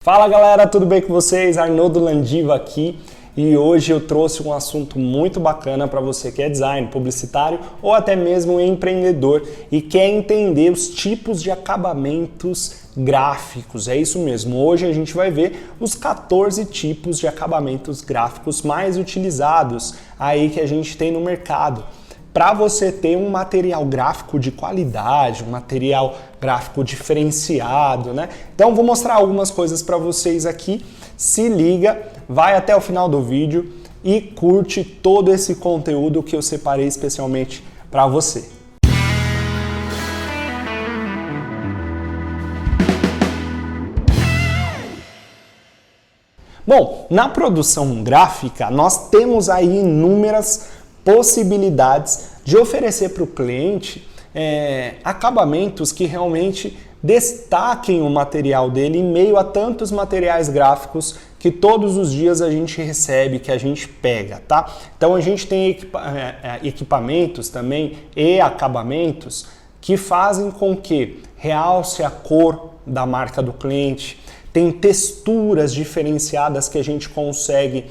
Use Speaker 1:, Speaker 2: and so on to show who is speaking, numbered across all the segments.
Speaker 1: Fala galera, tudo bem com vocês? Arnoldo Landiva aqui e hoje eu trouxe um assunto muito bacana para você que é designer, publicitário ou até mesmo empreendedor e quer entender os tipos de acabamentos gráficos. É isso mesmo, hoje a gente vai ver os 14 tipos de acabamentos gráficos mais utilizados aí que a gente tem no mercado. Para você ter um material gráfico de qualidade, um material gráfico diferenciado, né? Então vou mostrar algumas coisas para vocês aqui. Se liga, vai até o final do vídeo e curte todo esse conteúdo que eu separei especialmente para você. Bom, na produção gráfica nós temos aí inúmeras possibilidades de oferecer para o cliente acabamentos que realmente destaquem o material dele em meio a tantos materiais gráficos que todos os dias a gente recebe, que a gente pega, tá? Então a gente tem equipamentos também e acabamentos que fazem com que realce a cor da marca do cliente. Tem texturas diferenciadas que a gente consegue,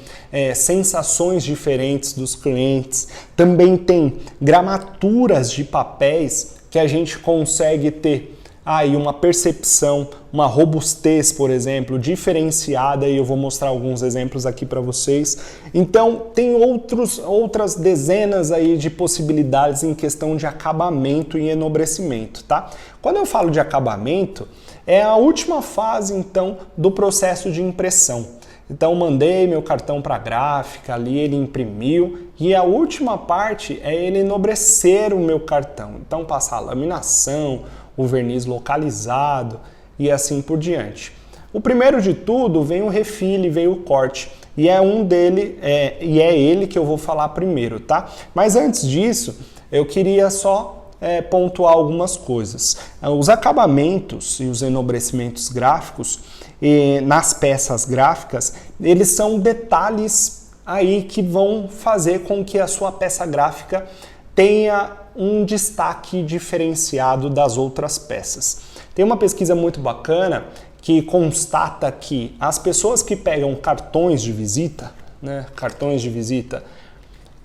Speaker 1: sensações diferentes dos clientes. Também tem gramaturas de papéis que a gente consegue ter aí uma percepção, uma robustez, por exemplo, diferenciada, e eu vou mostrar alguns exemplos aqui para vocês. Então, tem outras dezenas aí de possibilidades em questão de acabamento e enobrecimento, tá? Quando eu falo de acabamento, é a última fase, então, do processo de impressão. Então, mandei meu cartão para a gráfica, ali ele imprimiu, e a última parte é ele enobrecer o meu cartão. Então, passar a laminação, o verniz localizado e assim por diante. O primeiro de tudo vem o refile, vem o corte, e é ele que eu vou falar primeiro, tá? Mas antes disso, eu queria só pontuar algumas coisas. Os acabamentos e os enobrecimentos gráficos nas peças gráficas, eles são detalhes aí que vão fazer com que a sua peça gráfica tenha um destaque diferenciado das outras peças. Tem uma pesquisa muito bacana que constata que as pessoas que pegam cartões de visita, né,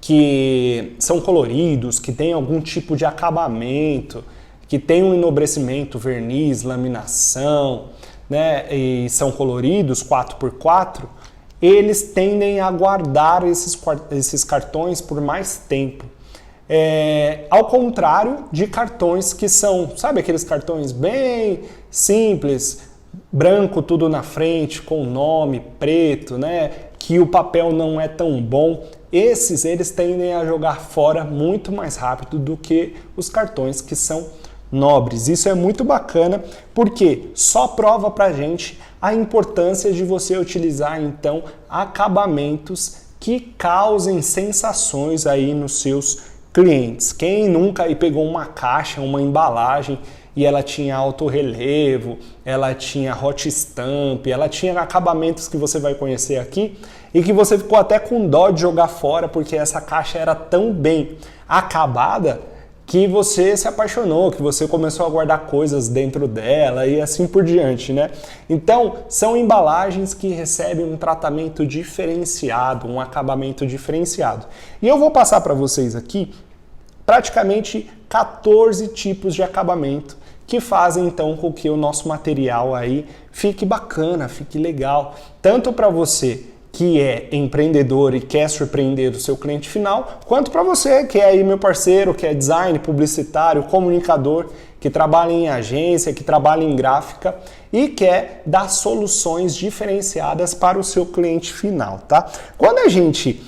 Speaker 1: que são coloridos, que tem algum tipo de acabamento, que tem um enobrecimento, verniz, laminação, né, e são coloridos 4x4, eles tendem a guardar esses cartões por mais tempo. Ao contrário de cartões que são, sabe aqueles cartões bem simples, branco tudo na frente, com nome, preto, né, que o papel não é tão bom. Eles tendem a jogar fora muito mais rápido do que os cartões que são nobres. Isso é muito bacana porque só prova pra gente a importância de você utilizar então acabamentos que causem sensações aí nos seus clientes. Quem nunca aí pegou uma caixa, uma embalagem e ela tinha alto relevo, ela tinha hot stamp, ela tinha acabamentos que você vai conhecer aqui e que você ficou até com dó de jogar fora porque essa caixa era tão bem acabada que você se apaixonou, que você começou a guardar coisas dentro dela e assim por diante, né? Então, são embalagens que recebem um tratamento diferenciado, um acabamento diferenciado. E eu vou passar para vocês aqui praticamente 14 tipos de acabamento que fazem então com que o nosso material aí fique bacana, fique legal, tanto para você que é empreendedor e quer surpreender o seu cliente final, quanto para você que é aí meu parceiro, que é design, publicitário, comunicador, que trabalha em agência, que trabalha em gráfica e quer dar soluções diferenciadas para o seu cliente final, tá? Quando a gente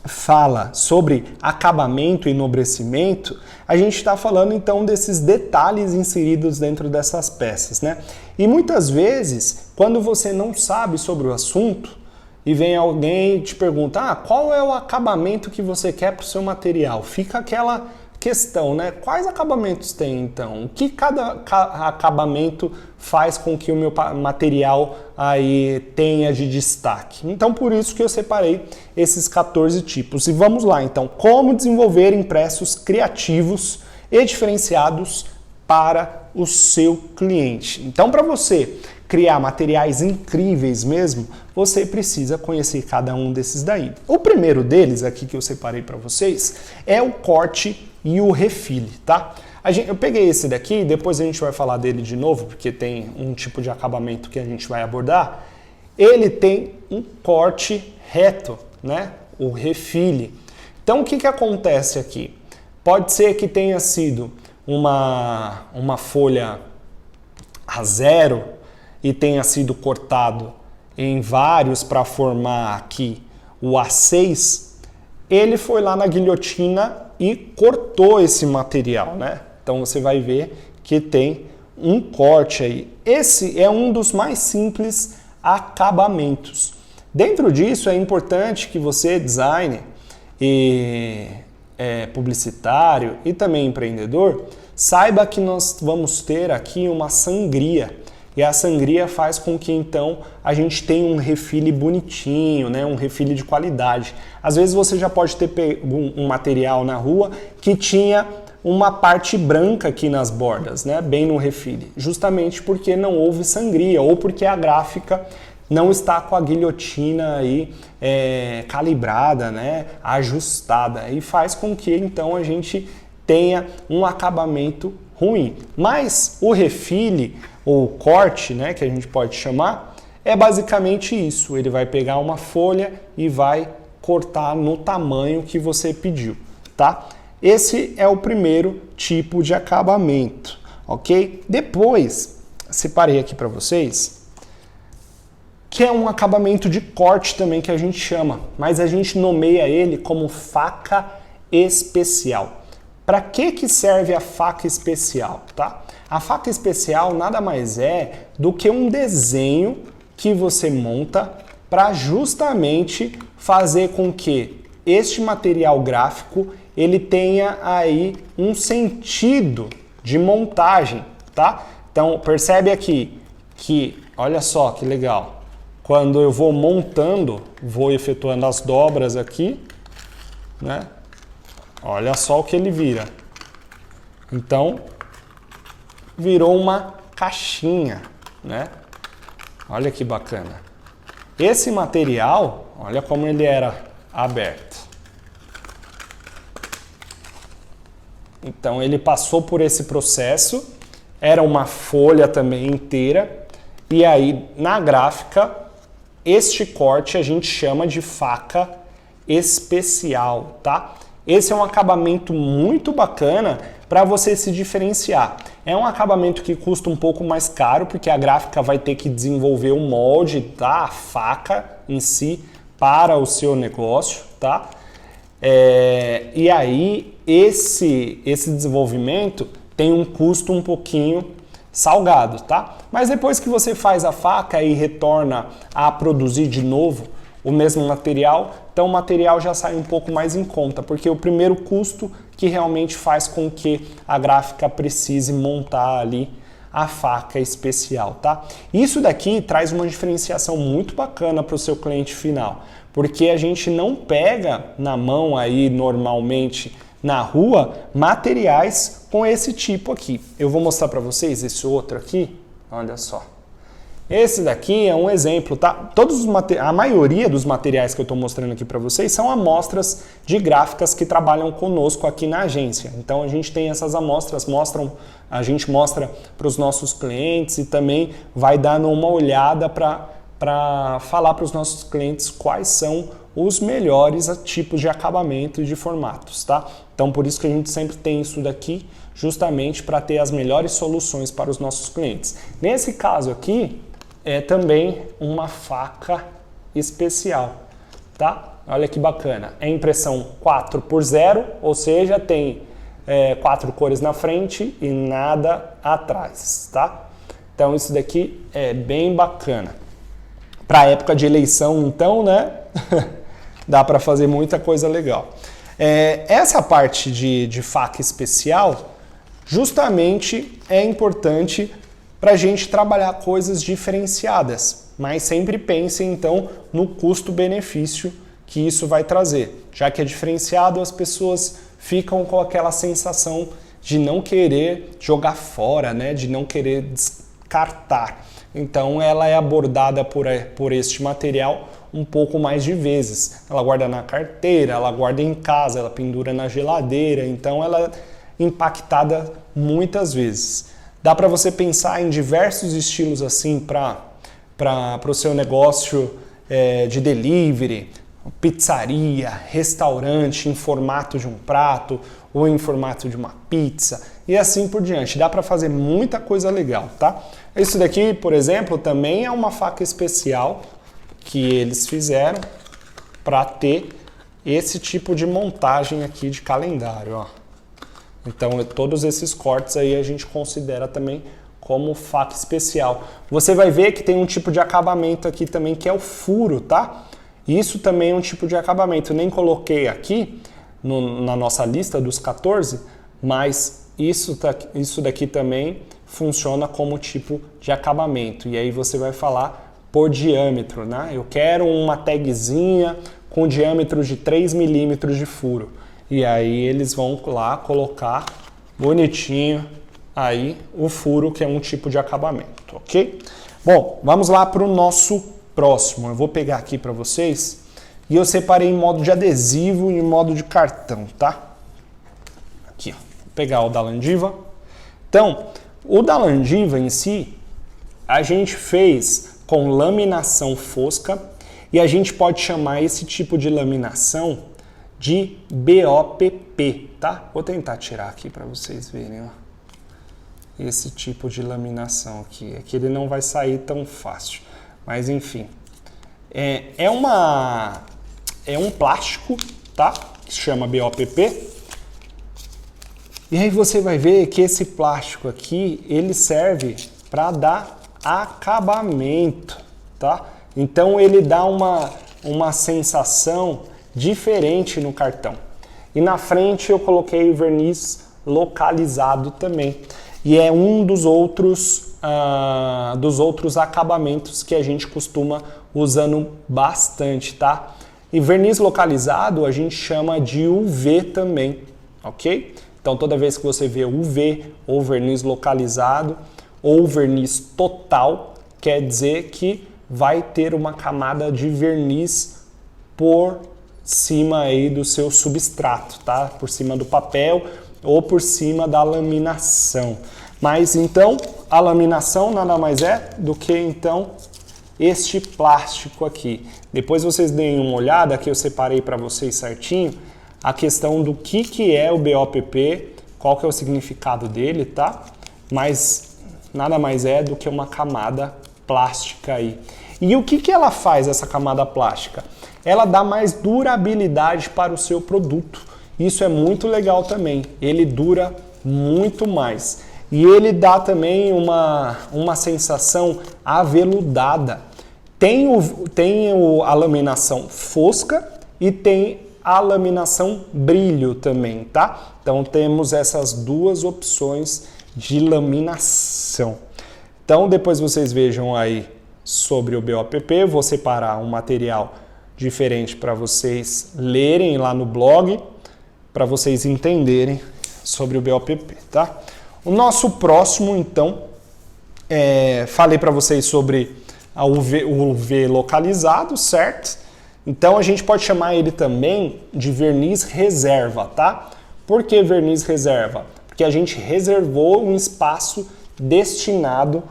Speaker 1: fala sobre acabamento e enobrecimento, a gente está falando então desses detalhes inseridos dentro dessas peças, né? E muitas vezes, quando você não sabe sobre o assunto e vem alguém e te pergunta, qual é o acabamento que você quer para o seu material? Fica aquela questão, né? Quais acabamentos tem então? O que cada acabamento faz com que o meu material aí tenha de destaque? Então por isso que eu separei esses 14 tipos. E vamos lá então, como desenvolver impressos criativos e diferenciados para o seu cliente. Então para você criar materiais incríveis mesmo, você precisa conhecer cada um desses daí. O primeiro deles aqui que eu separei para vocês é o corte e o refile, tá? Eu peguei esse daqui, depois a gente vai falar dele de novo, porque tem um tipo de acabamento que a gente vai abordar. Ele tem um corte reto, né? O refile. Então o que acontece aqui? Pode ser que tenha sido uma folha A0 e tenha sido cortado em vários para formar aqui o A6. Ele foi lá na guilhotina e cortou esse material, né? Então você vai ver que tem um corte aí. Esse é um dos mais simples acabamentos. Dentro disso é importante que você, designer e publicitário e também empreendedor, saiba que nós vamos ter aqui uma sangria. E a sangria faz com que então a gente tenha um refile bonitinho, né? Um refile de qualidade. Às vezes você já pode ter pego um material na rua que tinha uma parte branca aqui nas bordas, né? Bem no refile, justamente porque não houve sangria ou porque a gráfica não está com a guilhotina aí calibrada, né? Ajustada, e faz com que então a gente tenha um acabamento ruim. Mas o refile ou corte, né, que a gente pode chamar, é basicamente isso. Ele vai pegar uma folha e vai cortar no tamanho que você pediu, tá? Esse é o primeiro tipo de acabamento, ok? Depois, separei aqui para vocês, que é um acabamento de corte também que a gente chama, mas a gente nomeia ele como faca especial. Para que serve a faca especial, tá? A faca especial nada mais é do que um desenho que você monta para justamente fazer com que este material gráfico ele tenha aí um sentido de montagem, tá? Então percebe aqui que, olha só que legal, quando eu vou montando, vou efetuando as dobras aqui, né? Olha só o que ele vira. Então, virou uma caixinha, né? Olha que bacana. Esse material, olha como ele era aberto. Então, ele passou por esse processo, era uma folha também inteira, e aí, na gráfica, este corte a gente chama de faca especial, tá? Esse é um acabamento muito bacana para você se diferenciar. É um acabamento que custa um pouco mais caro, porque a gráfica vai ter que desenvolver um molde da faca em si para o seu negócio, tá? E aí esse desenvolvimento tem um custo um pouquinho salgado, tá? Mas depois que você faz a faca e retorna a produzir de novo o mesmo material, então o material já sai um pouco mais em conta, porque o primeiro custo que realmente faz com que a gráfica precise montar ali a faca especial, tá? Isso daqui traz uma diferenciação muito bacana para o seu cliente final, porque a gente não pega na mão aí normalmente na rua materiais com esse tipo aqui. Eu vou mostrar para vocês esse outro aqui, olha só. Esse daqui é um exemplo, tá? A maioria dos materiais que eu estou mostrando aqui para vocês são amostras de gráficas que trabalham conosco aqui na agência. Então a gente tem essas amostras, a gente mostra para os nossos clientes e também vai dando uma olhada para falar para os nossos clientes quais são os melhores tipos de acabamento e de formatos, tá? Então por isso que a gente sempre tem isso daqui, justamente para ter as melhores soluções para os nossos clientes. Nesse caso aqui, é também uma faca especial, tá? Olha que bacana. É impressão 4x0, ou seja, tem 4 cores na frente e nada atrás, tá? Então isso daqui é bem bacana. Para época de eleição, então, né? Dá para fazer muita coisa legal. Essa parte de faca especial, justamente é importante para a gente trabalhar coisas diferenciadas, mas sempre pense então no custo-benefício que isso vai trazer. Já que é diferenciado, as pessoas ficam com aquela sensação de não querer jogar fora, né? De não querer descartar. então ela é abordada por este material um pouco mais de vezes. Ela guarda na carteira, ela guarda em casa, ela pendura na geladeira, então ela é impactada muitas vezes. Dá para você pensar em diversos estilos assim para o seu negócio de delivery, pizzaria, restaurante em formato de um prato ou em formato de uma pizza e assim por diante. Dá para fazer muita coisa legal, tá? Isso daqui, por exemplo, também é uma faca especial que eles fizeram para ter esse tipo de montagem aqui de calendário, ó. Então, todos esses cortes aí a gente considera também como faca especial. Você vai ver que tem um tipo de acabamento aqui também que é o furo, tá? Isso também é um tipo de acabamento. Eu nem coloquei aqui na nossa lista dos 14, mas isso daqui também funciona como tipo de acabamento. E aí você vai falar por diâmetro, né? Eu quero uma tagzinha com diâmetro de 3 milímetros de furo. E aí eles vão lá colocar bonitinho aí o furo, que é um tipo de acabamento, ok? Bom, vamos lá para o nosso próximo. Eu vou pegar aqui para vocês e eu separei em modo de adesivo e em modo de cartão, tá? Aqui, ó. Vou pegar o da Landiva. Então, o da Landiva em si, a gente fez com laminação fosca e a gente pode chamar esse tipo de laminação de BOPP, tá? Vou tentar tirar aqui para vocês verem, ó. Esse tipo de laminação aqui. Aqui ele não vai sair tão fácil, mas enfim. É um plástico, tá? Que se chama BOPP. E aí você vai ver que esse plástico aqui, ele serve para dar acabamento, tá? Então ele dá uma sensação diferente no cartão. E na frente eu coloquei o verniz localizado também. E é um dos outros acabamentos que a gente costuma usando bastante, tá? E verniz localizado a gente chama de UV também, ok? Então toda vez que você vê UV ou verniz localizado ou verniz total, quer dizer que vai ter uma camada de verniz por cima aí do seu substrato, tá? Por cima do papel ou por cima da laminação. Mas então a laminação nada mais é do que então este plástico aqui. Depois vocês deem uma olhada, que eu separei para vocês certinho, a questão do que é o BOPP, qual que é o significado dele, tá? Mas nada mais é do que uma camada plástica aí. E o que ela faz, essa camada plástica? Ela dá mais durabilidade para o seu produto. Isso é muito legal também. Ele dura muito mais. E ele dá também uma sensação aveludada. Tem a laminação fosca e tem a laminação brilho também, tá? Então temos essas duas opções de laminação. Então depois vocês vejam aí sobre o BOPP, vou separar um material diferente para vocês lerem lá no blog, para vocês entenderem sobre o BOPP, tá? O nosso próximo, então, falei para vocês sobre o UV localizado, certo? Então a gente pode chamar ele também de verniz reserva, tá? Por que verniz reserva? Porque a gente reservou um espaço destinado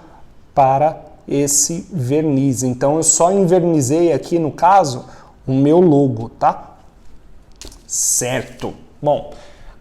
Speaker 1: para esse verniz. Então eu só invernizei aqui, no caso, o meu logo, tá? Certo. Bom,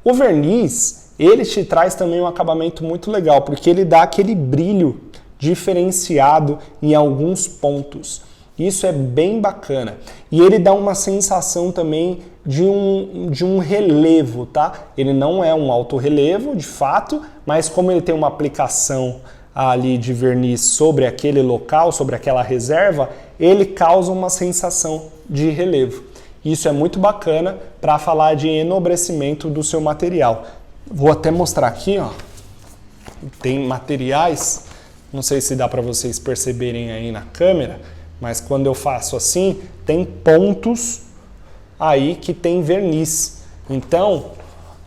Speaker 1: o verniz, ele te traz também um acabamento muito legal, porque ele dá aquele brilho diferenciado em alguns pontos. Isso é bem bacana. E ele dá uma sensação também de um relevo, tá? Ele não é um alto relevo, de fato, mas como ele tem uma aplicação ali de verniz sobre aquele local, sobre aquela reserva, ele causa uma sensação de relevo. Isso é muito bacana para falar de enobrecimento do seu material. Vou até mostrar aqui, ó. Tem materiais, não sei se dá para vocês perceberem aí na câmera, mas quando eu faço assim, tem pontos aí que tem verniz. Então,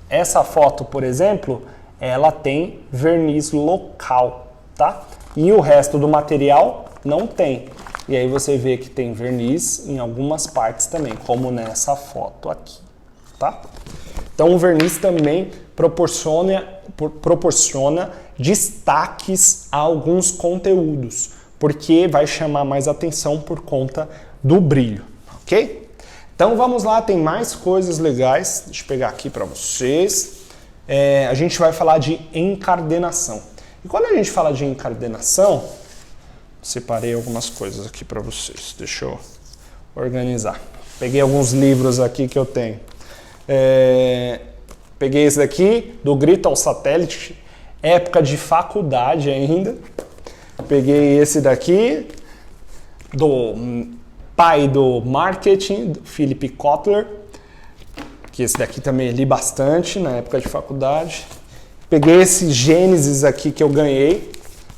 Speaker 1: essa foto, por exemplo, ela tem verniz local, tá? e o resto do material não tem. E aí você vê que tem verniz em algumas partes também, como nessa foto aqui, tá? Então o verniz também proporciona destaques a alguns conteúdos, porque vai chamar mais atenção por conta do brilho, ok? Então vamos lá, tem mais coisas legais, deixa eu pegar aqui para vocês. A gente vai falar de encardenação. E quando a gente fala de encardenação, separei algumas coisas aqui para vocês, deixa eu organizar. Peguei alguns livros aqui que eu tenho. Peguei esse daqui, do Grito ao Satélite, época de faculdade ainda. Peguei esse daqui, do pai do marketing, do Philip Kotler, que esse daqui também li bastante na época de faculdade. Peguei esse Gênesis aqui que eu ganhei,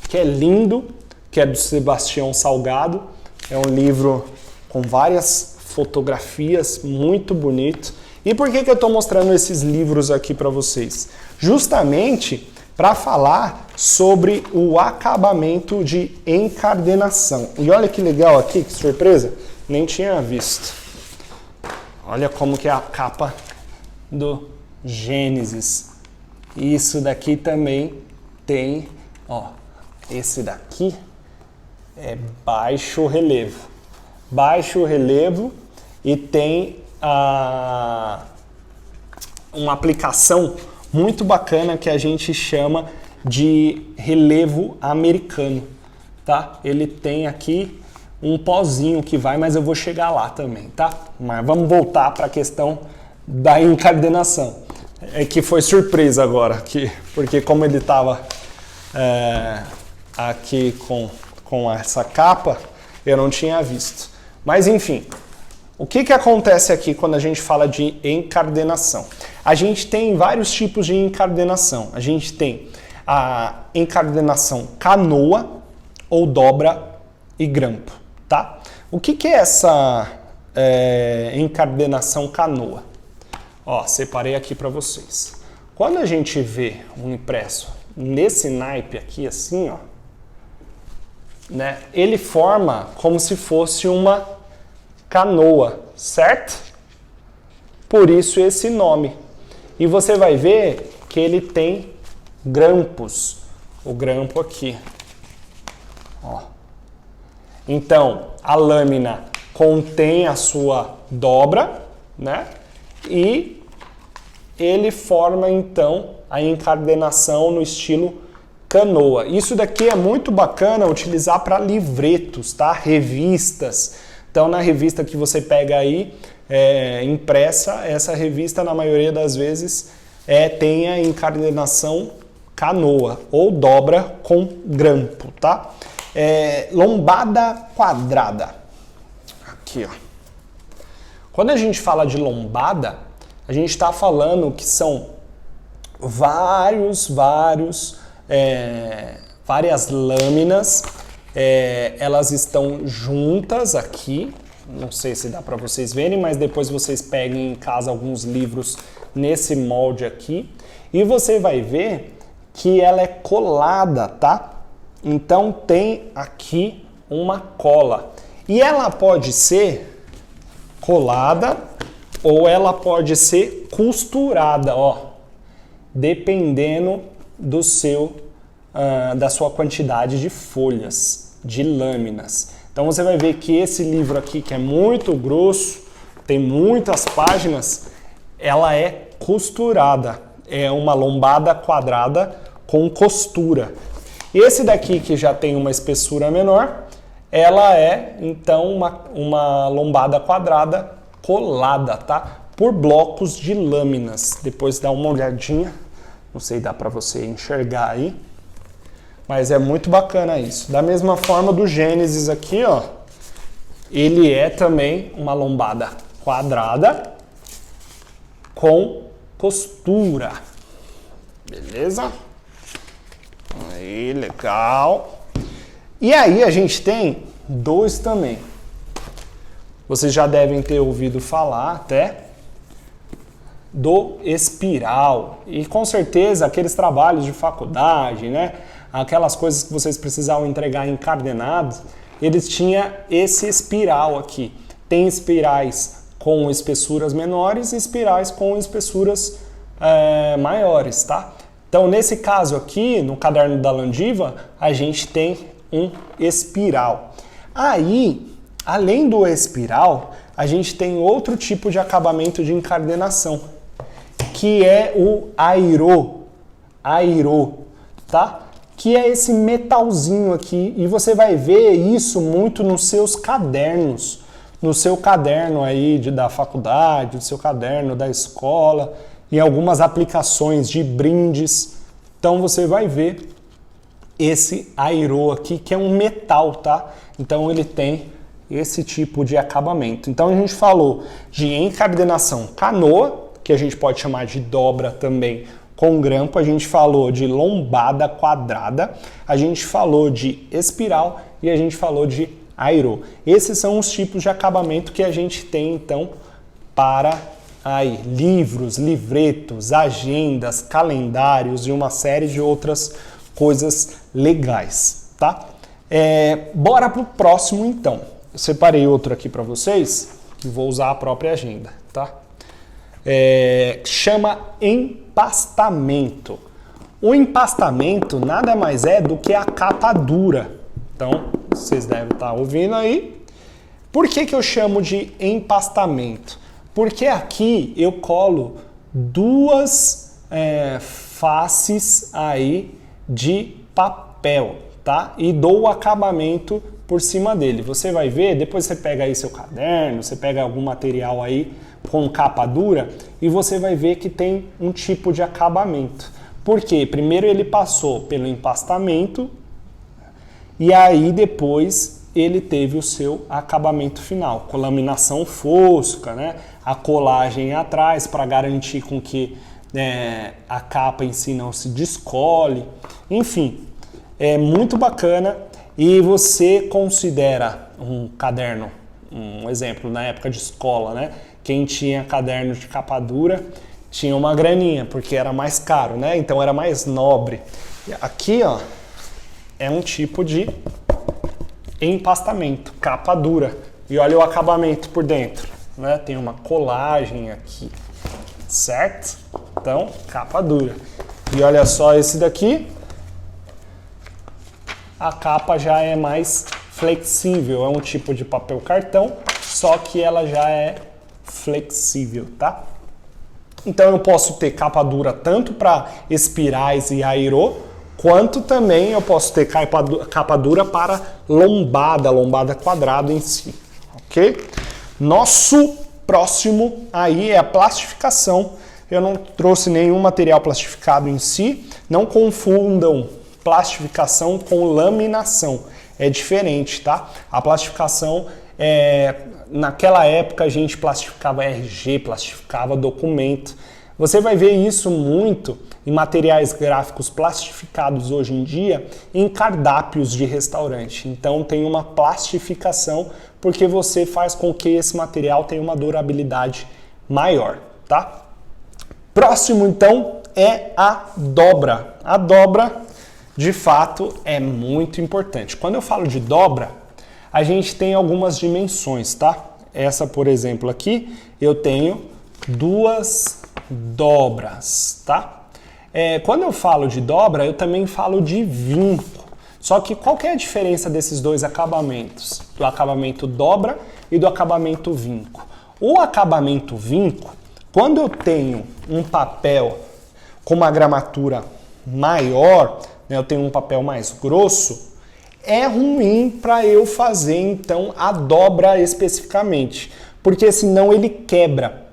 Speaker 1: que é lindo, que é do Sebastião Salgado. É um livro com várias fotografias, muito bonito. E por que eu estou mostrando esses livros aqui para vocês? Justamente para falar sobre o acabamento de encardenação. E olha que legal aqui, que surpresa, nem tinha visto. Olha como que é a capa do Gênesis. Isso daqui também tem, ó, esse daqui é baixo relevo. Baixo relevo e tem uma aplicação muito bacana que a gente chama de relevo americano, tá? Ele tem aqui um pozinho que vai, mas eu vou chegar lá também, tá? Mas vamos voltar para a questão da encardenação. É que foi surpresa agora, porque como ele estava aqui com essa capa, eu não tinha visto. Mas enfim, o que acontece aqui quando a gente fala de encardenação? A gente tem vários tipos de encardenação. A gente tem a encardenação canoa ou dobra e grampo, tá? O que é essa encardenação canoa? Ó, separei aqui para vocês. Quando a gente vê um impresso nesse naipe aqui, assim, ó, né, ele forma como se fosse uma canoa, certo? Por isso esse nome. E você vai ver que ele tem grampos. O grampo aqui. Ó. Então, a lâmina contém a sua dobra, né? E ele forma, então, a encardenação no estilo canoa. Isso daqui é muito bacana utilizar para livretos, tá? Revistas. Então, na revista que você pega aí, impressa, essa revista, na maioria das vezes, tem a encardenação canoa, ou dobra com grampo, tá? Lombada quadrada. Aqui, ó. Quando a gente fala de lombada, a gente está falando que são várias lâminas, elas estão juntas aqui, não sei se dá para vocês verem, mas depois vocês peguem em casa alguns livros nesse molde aqui, e você vai ver que ela é colada, tá? Então tem aqui uma cola, e ela pode ser colada ou ela pode ser costurada, ó, dependendo da sua quantidade de folhas, de lâminas. Então você vai ver que esse livro aqui, que é muito grosso, tem muitas páginas, ela é costurada, é uma lombada quadrada com costura. Esse daqui, que já tem uma espessura menor, ela é então uma lombada quadrada colada, tá? Por blocos de lâminas. Depois dá uma olhadinha, não sei se dá para você enxergar aí, mas é muito bacana isso. Da mesma forma do Gênesis aqui, ó, ele é também uma lombada quadrada com costura. Beleza? Aí, legal. E aí a gente tem dois também. Vocês já devem ter ouvido falar até do espiral. E com certeza aqueles trabalhos de faculdade, né? aquelas coisas que vocês precisavam entregar encadernados, eles tinham esse espiral aqui. Tem espirais com espessuras menores e espirais com espessuras maiores, tá? Então, nesse caso aqui, no caderno da Landiva, a gente tem um espiral. Aí, além do espiral, a gente tem outro tipo de acabamento de encadernação, que é o airô, tá? Que é esse metalzinho aqui, e você vai ver isso muito nos seus cadernos, no seu caderno aí da faculdade, no seu caderno da escola, em algumas aplicações de brindes. Então você vai ver esse airô aqui, que é um metal, tá? Então ele tem esse tipo de acabamento. Então a gente falou de encadernação canoa, que a gente pode chamar de dobra também com grampo, a gente falou de lombada quadrada, a gente falou de espiral e a gente falou de airô. Esses são os tipos de acabamento que a gente tem então para aí livros, livretos, agendas, calendários e uma série de outras coisas legais, tá? Bora pro próximo então. Eu separei outro aqui para vocês que vou usar a própria agenda, tá? Chama empastamento. O empastamento nada mais é do que a capa dura. Então, vocês devem estar ouvindo aí. Por que eu chamo de empastamento? Porque aqui eu colo duas faces aí de papel, tá? E dou o acabamento por cima dele. Você vai ver, depois você pega aí seu caderno, você pega algum material aí com capa dura e você vai ver que tem um tipo de acabamento. Por quê? Primeiro ele passou pelo empastamento e aí depois ele teve o seu acabamento final, com laminação fosca, né? A colagem atrás para garantir com que a capa em si não se descole. Enfim, é muito bacana e você considera um caderno, um exemplo, na época de escola, né? Quem tinha caderno de capa dura tinha uma graninha, porque era mais caro, né? Então era mais nobre. Aqui, ó, é um tipo de empastamento, capa dura. E olha o acabamento por dentro, né? Tem uma colagem aqui, certo? Então, capa dura. E olha só esse daqui, a capa já é mais flexível, é um tipo de papel cartão, só que ela já é flexível, tá? Então eu posso ter capa dura tanto para espirais e airô, quanto também eu posso ter capa dura para lombada quadrada em si, ok? Nosso próximo aí é a plastificação. Eu não trouxe nenhum material plastificado em si, não confundam plastificação com laminação, é diferente, tá? A plastificação naquela época a gente plastificava RG, plastificava documento. Você vai ver isso muito em materiais gráficos plastificados hoje em dia em cardápios de restaurante. Então tem uma plastificação porque você faz com que esse material tenha uma durabilidade maior, tá? Próximo então é a dobra. A dobra, de fato, é muito importante. Quando eu falo de dobra, a gente tem algumas dimensões, tá? Essa, por exemplo, aqui, eu tenho duas dobras, tá? Quando eu falo de dobra, eu também falo de vinco. Só que qual que é a diferença desses dois acabamentos? Do acabamento dobra e do acabamento vinco. O acabamento vinco, quando eu tenho um papel com uma gramatura maior, né, eu tenho um papel mais grosso, é ruim para eu fazer então a dobra especificamente, porque senão ele quebra.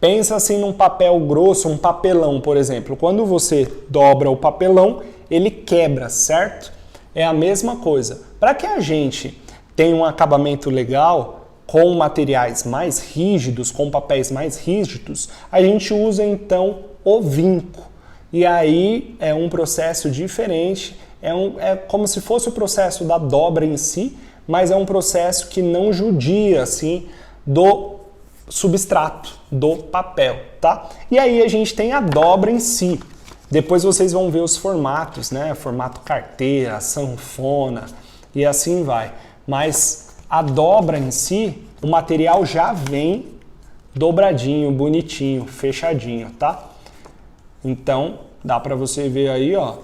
Speaker 1: Pensa assim num papel grosso, um papelão, por exemplo. Quando você dobra o papelão, ele quebra, certo? É a mesma coisa. Para que a gente tenha um acabamento legal, com materiais mais rígidos, com papéis mais rígidos, a gente usa então o vinco. E aí é um processo diferente, é como se fosse o processo da dobra em si, mas é um processo que não judia assim do substrato, do papel, tá? E aí a gente tem a dobra em si. Depois vocês vão ver os formatos, né? Formato carteira, sanfona e assim vai. Mas a dobra em si, o material já vem dobradinho, bonitinho, fechadinho, tá? Então, dá pra você ver aí, ó.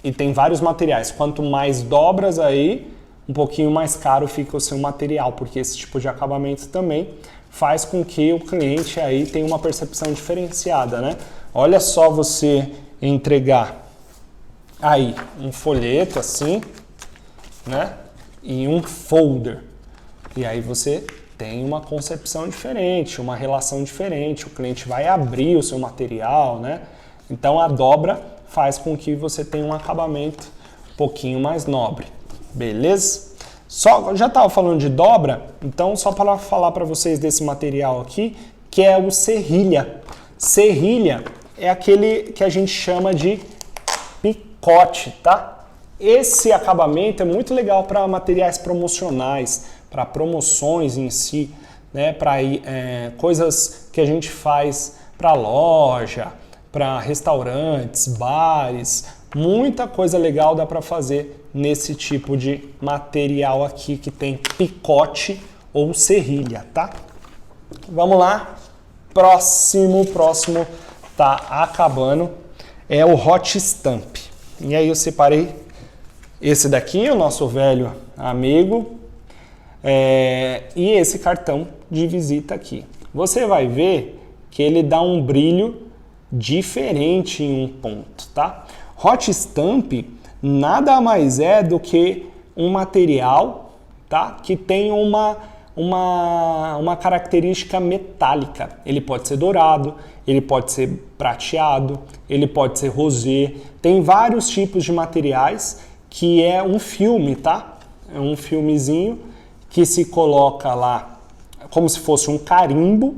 Speaker 1: E tem vários materiais. Quanto mais dobras aí, um pouquinho mais caro fica o seu material, porque esse tipo de acabamento também faz com que o cliente aí tenha uma percepção diferenciada, né? Olha só você entregar aí um folheto assim, né? E um folder. E aí você tem uma concepção diferente, uma relação diferente, o cliente vai abrir o seu material, né? Então a dobra faz com que você tenha um acabamento um pouquinho mais nobre, beleza? Já estava falando de dobra, então só para falar para vocês desse material aqui, que é o serrilha. Serrilha é aquele que a gente chama de picote, tá? Esse acabamento é muito legal para materiais promocionais, para promoções em si, né? Para coisas que a gente faz para loja, para restaurantes, bares, muita coisa legal dá para fazer nesse tipo de material aqui que tem picote ou serrilha, tá? Vamos lá, próximo tá acabando, é o Hot Stamp. E aí eu separei esse daqui, o nosso velho amigo, e esse cartão de visita aqui. Você vai ver que ele dá um brilho diferente em um ponto, tá? Hot Stamp nada mais é do que um material, tá? Que tem uma característica metálica. Ele pode ser dourado, ele pode ser prateado, ele pode ser rosé. Tem vários tipos de materiais que é um filme, tá? É um filmezinho que se coloca lá como se fosse um carimbo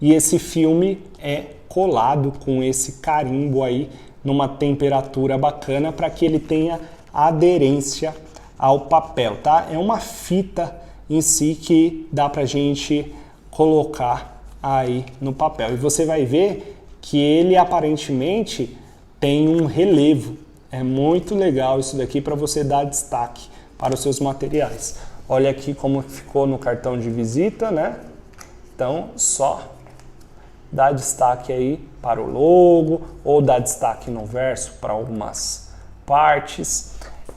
Speaker 1: e esse filme é colado com esse carimbo aí numa temperatura bacana para que ele tenha aderência ao papel, tá? É uma fita em si que dá pra gente colocar aí no papel. E você vai ver que ele aparentemente tem um relevo. É muito legal isso daqui para você dar destaque para os seus materiais. Olha aqui como ficou no cartão de visita, né? Então, só dá destaque aí para o logo ou dá destaque no verso para algumas partes.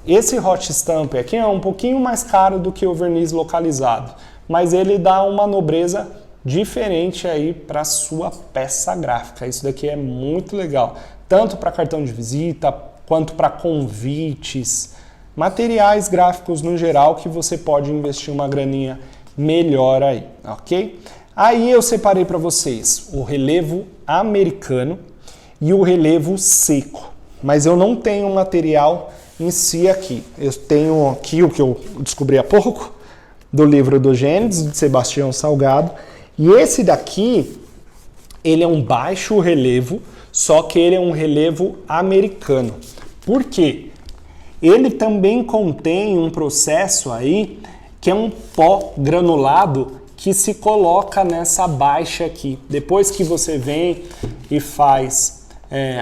Speaker 1: Esse Hot Stamp aqui é um pouquinho mais caro do que o verniz localizado, mas ele dá uma nobreza diferente aí para a sua peça gráfica. Isso daqui é muito legal, tanto para cartão de visita quanto para convites, materiais gráficos no geral que você pode investir uma graninha melhor aí, ok? Aí eu separei para vocês o relevo americano e o relevo seco, mas eu não tenho material em si aqui. Eu tenho aqui o que eu descobri há pouco, do livro do Gênesis, de Sebastião Salgado, e esse daqui, ele é um baixo relevo, só que ele é um relevo americano. Por quê? Ele também contém um processo aí, que é um pó granulado, que se coloca nessa baixa aqui. Depois que você vem e faz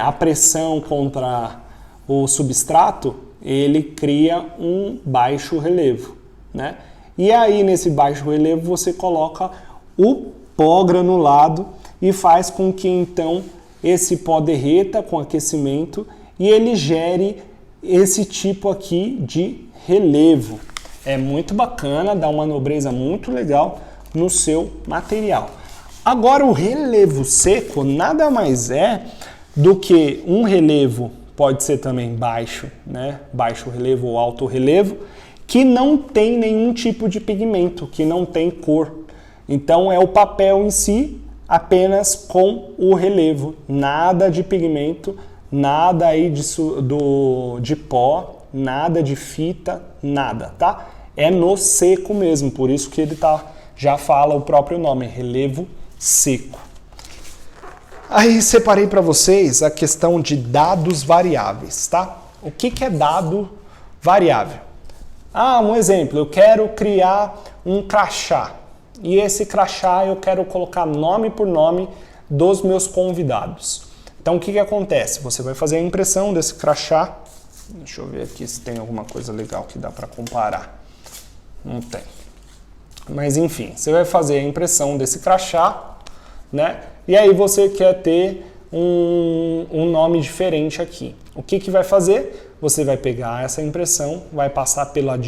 Speaker 1: a pressão contra o substrato, ele cria um baixo relevo, né? E aí nesse baixo relevo você coloca o pó granulado e faz com que então esse pó derreta com aquecimento e ele gere esse tipo aqui de relevo. É muito bacana, dá uma nobreza muito legal no seu material. Agora o relevo seco nada mais é do que um relevo, pode ser também baixo, né? Baixo relevo ou alto relevo, que não tem nenhum tipo de pigmento, que não tem cor. Então é o papel em si apenas com o relevo, nada de pigmento, nada aí de pó, nada de fita, nada, tá? É no seco mesmo, por isso que ele já fala o próprio nome, relevo seco. Aí separei para vocês a questão de dados variáveis, tá? O que é dado variável? Um exemplo, eu quero criar um crachá e esse crachá eu quero colocar nome por nome dos meus convidados. Então o que acontece? Você vai fazer a impressão desse crachá. Deixa eu ver aqui se tem alguma coisa legal que dá para comparar. Não tem. Mas enfim, você vai fazer a impressão desse crachá, né? E aí você quer ter um nome diferente aqui. O que vai fazer? Você vai pegar essa impressão, vai passar pela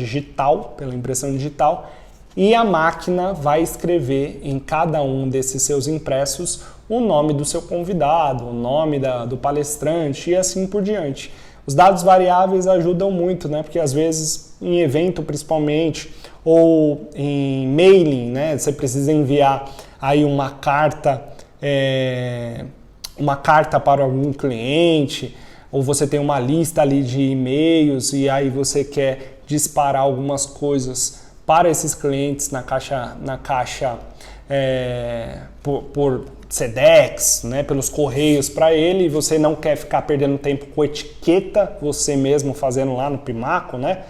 Speaker 1: impressão digital, e a máquina vai escrever em cada um desses seus impressos o nome do seu convidado, o nome do palestrante e assim por diante. Os dados variáveis ajudam muito, né? Porque às vezes em evento principalmente, ou em mailing, né? Você precisa enviar aí uma carta para algum cliente, ou você tem uma lista ali de e-mails e aí você quer disparar algumas coisas para esses clientes na caixa por Sedex, né, pelos correios para ele, e você não quer ficar perdendo tempo com etiqueta, você mesmo fazendo lá no Pimaco, né?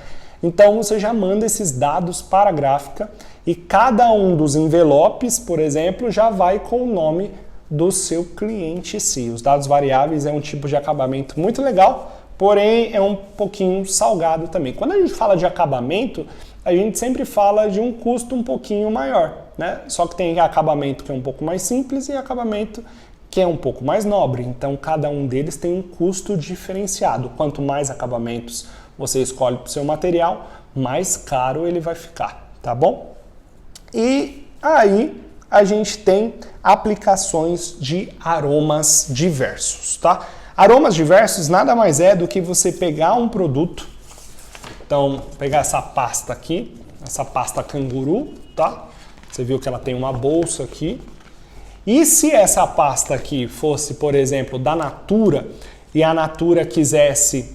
Speaker 1: Então você já manda esses dados para a gráfica e cada um dos envelopes, por exemplo, já vai com o nome do seu cliente em si. Os dados variáveis é um tipo de acabamento muito legal, porém é um pouquinho salgado também. Quando a gente fala de acabamento, a gente sempre fala de um custo um pouquinho maior, né? Só que tem acabamento que é um pouco mais simples e acabamento que é um pouco mais nobre. Então cada um deles tem um custo diferenciado. Quanto mais acabamentos você escolhe para o seu material, mais caro ele vai ficar, tá bom? E aí a gente tem aplicações de aromas diversos, tá? Aromas diversos nada mais é do que você pegar um produto, então pegar essa pasta aqui, essa pasta canguru, tá? Você viu que ela tem uma bolsa aqui. E se essa pasta aqui fosse, por exemplo, da Natura, e a Natura quisesse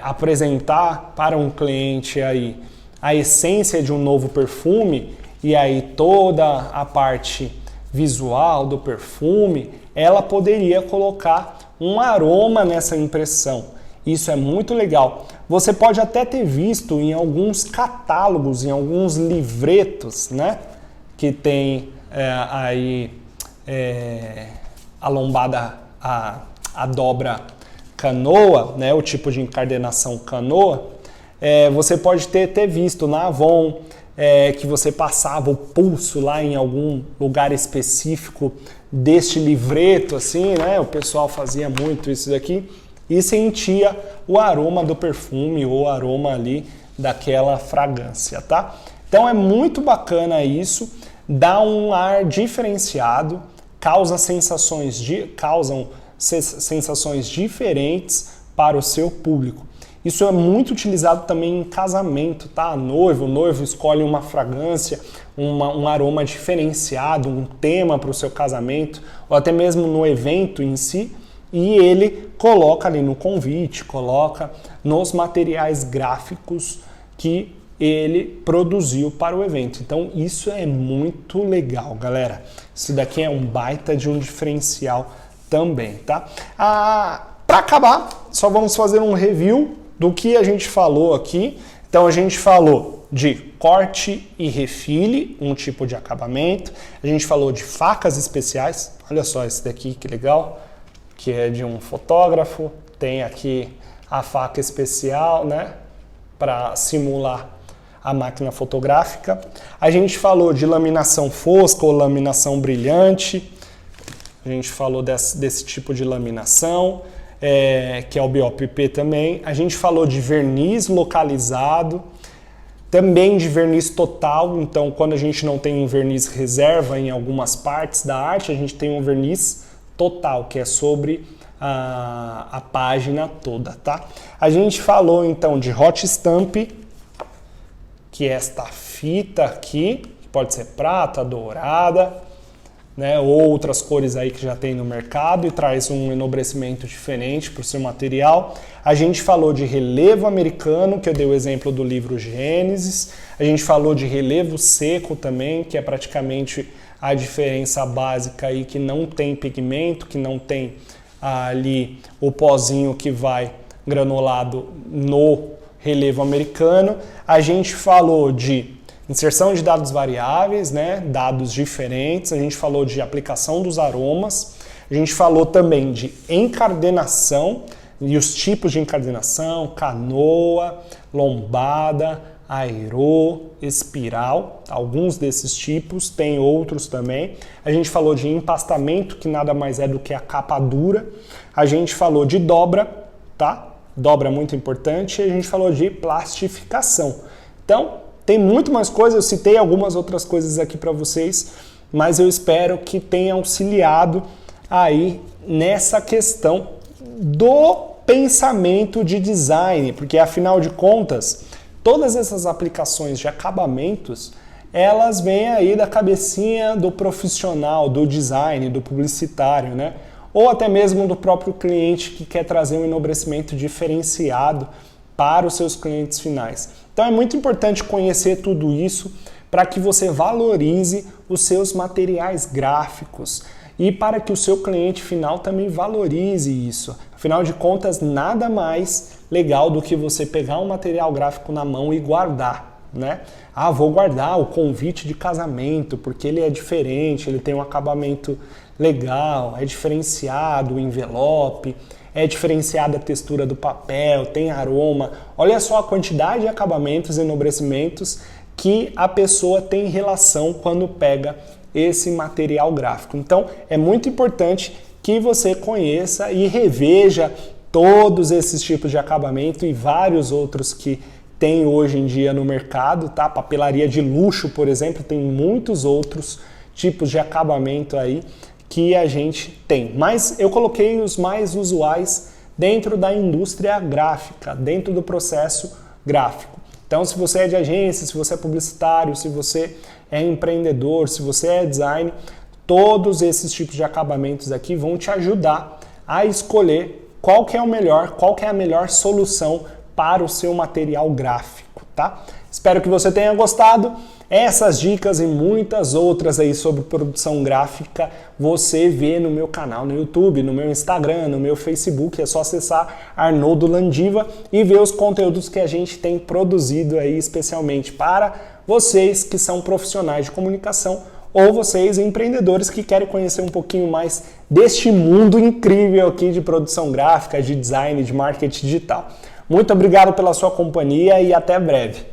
Speaker 1: apresentar para um cliente aí a essência de um novo perfume, e aí toda a parte visual do perfume, ela poderia colocar um aroma nessa impressão. Isso é muito legal. Você pode até ter visto em alguns catálogos, em alguns livretos, né? Que tem a lombada, a dobra canoa, né? O tipo de encadernação canoa. Você pode ter visto na Avon, que você passava o pulso lá em algum lugar específico deste livreto, assim, né? O pessoal fazia muito isso daqui e sentia o aroma do perfume ou o aroma ali daquela fragrância, tá? Então é muito bacana isso, dá um ar diferenciado, causam sensações diferentes para o seu público. Isso é muito utilizado também em casamento, tá? O noivo escolhe uma fragrância, um aroma diferenciado, um tema para o seu casamento, ou até mesmo no evento em si, e ele coloca ali no convite, coloca nos materiais gráficos que ele produziu para o evento. Então isso é muito legal, galera. Isso daqui é um baita de um diferencial também, tá? Para acabar, só vamos fazer um review do que a gente falou aqui. Então a gente falou de corte e refile, um tipo de acabamento. A gente falou de facas especiais. Olha só esse daqui, que legal, que é de um fotógrafo. Tem aqui a faca especial, né, para simular a máquina fotográfica. A gente falou de laminação fosca ou laminação brilhante. A gente falou desse tipo de laminação, que é o BOPP também. A gente falou de verniz localizado, também de verniz total. Então, quando a gente não tem um verniz reserva em algumas partes da arte, a gente tem um verniz total, que é sobre a página toda, tá? A gente falou então de hot stamp, que é esta fita aqui, que pode ser prata, dourada, né, ou outras cores aí que já tem no mercado e traz um enobrecimento diferente para o seu material. A gente falou de relevo americano, que eu dei o exemplo do livro Gênesis. A gente falou de relevo seco também, que é praticamente a diferença básica aí, que não tem pigmento, que não tem ali o pozinho que vai granulado no relevo americano. A gente falou de inserção de dados variáveis, né, dados diferentes. A gente falou de aplicação dos aromas. A A gente falou também de encardenação e os tipos de encardenação, canoa, lombada, aerô, espiral, alguns desses tipos, tem outros também. A gente falou de empastamento, que nada mais é do que a capa dura. A gente falou de dobra, tá? Dobra é muito importante. E a gente falou de plastificação. Então, tem muito mais coisas, eu citei algumas outras coisas aqui para vocês, mas eu espero que tenha auxiliado aí nessa questão do pensamento de design, porque afinal de contas, todas essas aplicações de acabamentos, elas vêm aí da cabecinha do profissional, do design, do publicitário, né? Ou até mesmo do próprio cliente que quer trazer um enobrecimento diferenciado para os seus clientes finais. Então é muito importante conhecer tudo isso para que você valorize os seus materiais gráficos e para que o seu cliente final também valorize isso. Afinal de contas, nada mais legal do que você pegar um material gráfico na mão e guardar, né? Ah, vou guardar o convite de casamento porque ele é diferente, ele tem um acabamento legal, é diferenciado o envelope, é diferenciada a textura do papel, tem aroma. Olha só a quantidade de acabamentos e enobrecimentos que a pessoa tem relação quando pega esse material gráfico. Então, é muito importante que você conheça e reveja todos esses tipos de acabamento e vários outros que tem hoje em dia no mercado, tá? Papelaria de luxo, por exemplo, tem muitos outros tipos de acabamento aí que a gente tem. Mas eu coloquei os mais usuais dentro da indústria gráfica, dentro do processo gráfico. Então, se você é de agência, se você é publicitário, se você é empreendedor, se você é design, todos esses tipos de acabamentos aqui vão te ajudar a escolher qual que é o melhor, qual que é a melhor solução para o seu material gráfico, tá? Espero que você tenha gostado. Essas dicas e muitas outras aí sobre produção gráfica você vê no meu canal no YouTube, no meu Instagram, no meu Facebook. É só acessar Arnoldo Landiva e ver os conteúdos que a gente tem produzido aí especialmente para vocês que são profissionais de comunicação ou vocês empreendedores que querem conhecer um pouquinho mais deste mundo incrível aqui de produção gráfica, de design, de marketing digital. Muito obrigado pela sua companhia e até breve.